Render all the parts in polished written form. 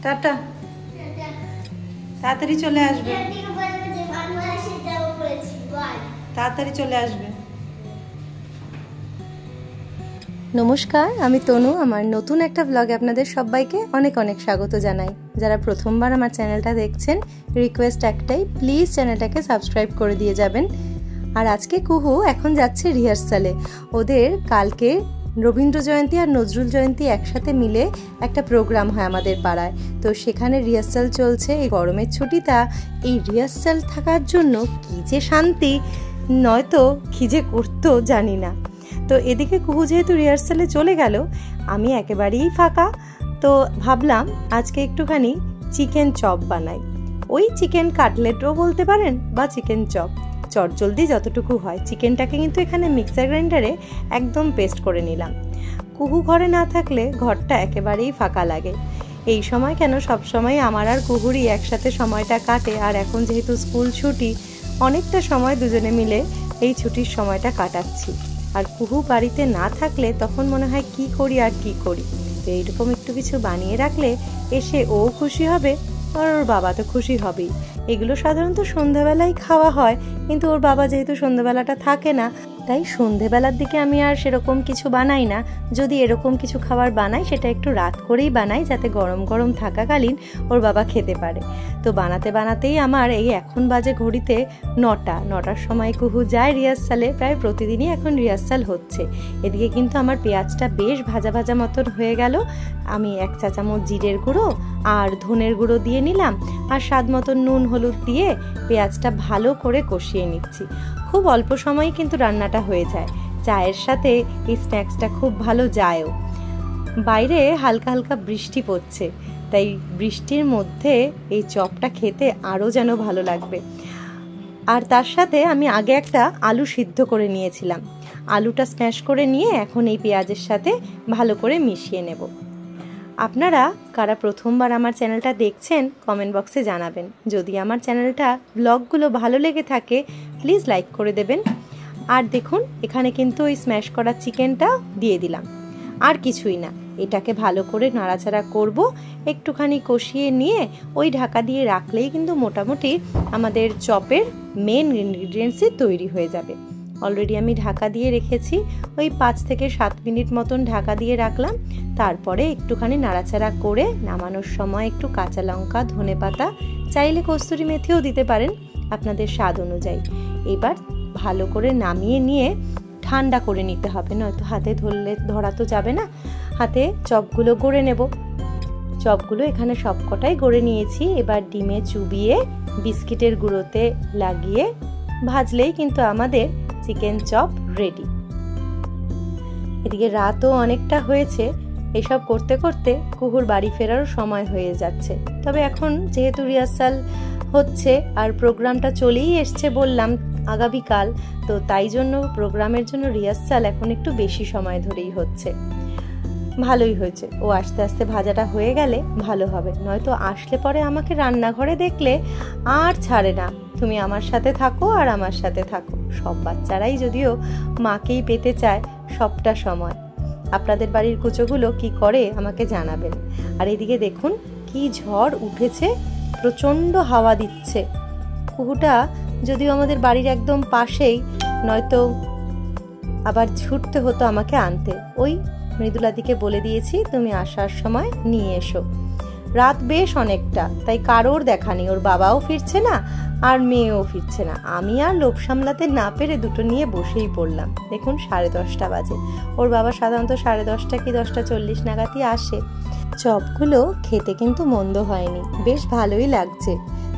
Tata, তাড়াতাড়ি চলে আসবে, তাড়াতাড়ি চলে আসবে। নমস্কার, আমি তনু। আমার নতুন একটা ব্লগে আপনাদের সবাইকে অনেক অনেক স্বাগত জানাই। যারা প্রথমবার আমার চ্যানেলটা দেখছেন, রিকোয়েস্ট একটাই, প্লিজ চ্যানেলটাকে সাবস্ক্রাইব করে দিয়ে যাবেন। আর আজকে কুহু এখন যাচ্ছে রিহার্সালে। ওদের কালকে রবীন্দ্র জয়ন্তী আর নজরুল জয়ন্তী একসাথে মিলে একটা প্রোগ্রাম হয় আমাদের পাড়ায়, তো সেখানে রিহার্সাল চলছে। এই গরমের ছুটিটা এই রিহার্সাল থাকার জন্য কী যে শান্তি, নয়তো কী যে করতো জানি না। তো এদিকে কুহু যেহেতু রিহার্সালে চলে গেল, আমি একেবারেই ফাঁকা। তো ভাবলাম আজকে একটুখানি চিকেন চপ বানাই। ওই চিকেন কাটলেটও বলতে পারেন বা চিকেন চপ, চটজলদি যতটুকু হয়। চিকেনটাকে কিন্তু এখানে মিক্সার গ্রাইন্ডারে একদম পেস্ট করে নিলাম। কুহু ঘরে না থাকলে ঘরটা একেবারেই ফাঁকা লাগে। এই সময় কেন, সব সময় আমার আর কুহুরই একসাথে সময়টা কাটে। আর এখন যেহেতু স্কুল ছুটি, অনেকটা সময় দুজনে মিলে এই ছুটির সময়টা কাটাচ্ছি। আর কুহু বাড়িতে না থাকলে তখন মনে হয় কি করি আর কি করি। তো এইরকম একটু কিছু বানিয়ে রাখলে এসে ও খুশি হবে, আর ওর বাবা তো খুশি হবেই। এগুলো সাধারণত সন্ধ্যাবেলায় খাওয়া হয়, কিন্তু ওর বাবা যেহেতু সন্ধ্যাবেলাটা থাকে না, তাই সন্ধ্যেবেলার দিকে আমি আর সেরকম কিছু বানাই না। যদি এরকম কিছু খাবার বানাই, সেটা একটু রাত করেই বানাই, যাতে গরম গরম থাকাকালীন ওর বাবা খেতে পারে। তো বানাতে বানাতেই আমার এই এখন বাজে ঘড়িতে 9টার সময় কুহু যায় রিহার্সালে। প্রায় প্রতিদিনই এখন রিহার্সাল হচ্ছে। এদিকে কিন্তু আমার পেঁয়াজটা বেশ ভাজা ভাজা মতন হয়ে গেল। আমি 1 চা চামচ জিরের গুঁড়ো আর ধনের গুঁড়ো দিয়ে নিলাম, আর স্বাদ মতন নুন হলুদ দিয়ে পেঁয়াজটা ভালো করে কষিয়ে নিচ্ছি। খুব অল্প সময়ে কিন্তু রান্নাটা হয়ে যায়। চায়ের সাথে এই স্ন্যাক্সটা খুব ভালো যায়ও। বাইরে হালকা হালকা বৃষ্টি পড়ছে, তাই বৃষ্টির মধ্যে এই চপটা খেতে আরও যেন ভালো লাগবে। আর তার সাথে আমি আগে একটা আলু সিদ্ধ করে নিয়েছিলাম। আলুটা স্ম্যাশ করে নিয়ে এখন এই পেঁয়াজের সাথে ভালো করে মিশিয়ে নেব। আপনারা কারা প্রথমবার আমার চ্যানেলটা দেখছেন, কমেন্ট বক্সে জানাবেন। যদি আমার চ্যানেলটা ব্লগগুলো ভালো লেগে থাকে, প্লিজ লাইক করে দেবেন। আর দেখুন, এখানে কিন্তু ওই স্ম্যাশ করা চিকেনটা দিয়ে দিলাম, আর কিছুই না। এটাকে ভালো করে নাড়াচাড়া করব, একটুখানি কষিয়ে নিয়ে ওই ঢাকা দিয়ে রাখলেই কিন্তু মোটামুটি আমাদের চপের মেন ইনগ্রিডিয়েন্টসই তৈরি হয়ে যাবে। অলরেডি আমি ঢাকা দিয়ে রেখেছি, ওই 5 থেকে 7 মিনিট মতন ঢাকা দিয়ে রাখলাম। তারপরে একটুখানি নাড়াচাড়া করে নামানোর সময় একটু কাঁচা লঙ্কা, ধনেপাতা, চাইলে কস্তুরি মেথিও দিতে পারেন আপনাদের স্বাদ অনুযায়ী। এবার ভালো করে নামিয়ে নিয়ে ঠান্ডা করে নিতে হবে, নয়তো হাতে ধরা তো যাবে না। হাতে চপগুলো গড়ে নেব। চপগুলো এখানে সবকটাই গড়ে নিয়েছি। এবার ডিমে চুবিয়ে বিস্কিটের গুঁড়োতে লাগিয়ে ভাজলেই কিন্তু আমাদের চিকেন চপ রেডি। এদিকে রাতও অনেকটা হয়েছে। এসব করতে করতে কুহুর বাড়ি ফেরারও সময় হয়ে যাচ্ছে। তবে এখন যেহেতু রিহার্সাল হচ্ছে আর প্রোগ্রামটা চলেই এসছে বললাম আগামীকাল, তো তাই জন্য প্রোগ্রামের জন্য রিহার্সাল এখন একটু বেশি সময় ধরেই হচ্ছে। ভালোই হয়েছে, ও আস্তে আস্তে ভাজাটা হয়ে গেলে ভালো হবে। নয়তো আসলে পরে আমাকে রান্নাঘরে দেখলে আর ছাড়ে না, তুমি আমার সাথে থাকো আর আমার সাথে থাকো। সব বাচ্চারাই যদিও মাকেই পেতে চায় সবটা সময়। আপনাদের বাড়ির কুচোগুলো কি করে আমাকে জানাবেন। আর এদিকে দেখুন কি ঝড় উঠেছে, প্রচণ্ড হাওয়া দিচ্ছে। কুহুটা যদিও আমাদের বাড়ির একদম পাশেই, নয়তো আবার ছুটতে হতো আমাকে আনতে। ওই মৃদুলাদিকে বলে দিয়েছি তুমি আসার সময় নিয়ে এসো। রাত বেশ অনেকটা, তাই কারোর দেখা নেই। ওর বাবাও ফিরছে না আর মেয়েও ফিরছে না। আমি আর লোভ সামলাতে না পেরে দুটো নিয়ে বসেই পড়লাম। দেখুন 10:30 বাজে। ওর বাবা সাধারণত 10:30 কি 10:40 নাগাদই আসে। চপগুলো খেতে কিন্তু মন্দ হয়নি, বেশ ভালোই লাগছে।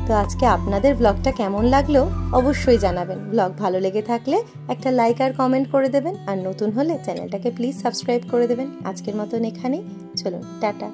তো আজকে আপনাদের ব্লগটা কেমন লাগলো অবশ্যই জানাবেন। ব্লগ ভালো লেগে থাকলে একটা লাইক আর কমেন্ট করে দেবেন। আর নতুন হলে চ্যানেলটাকে প্লিজ সাবস্ক্রাইব করে দেবেন। আজকের মতন এখানেই, চলুন টাটা।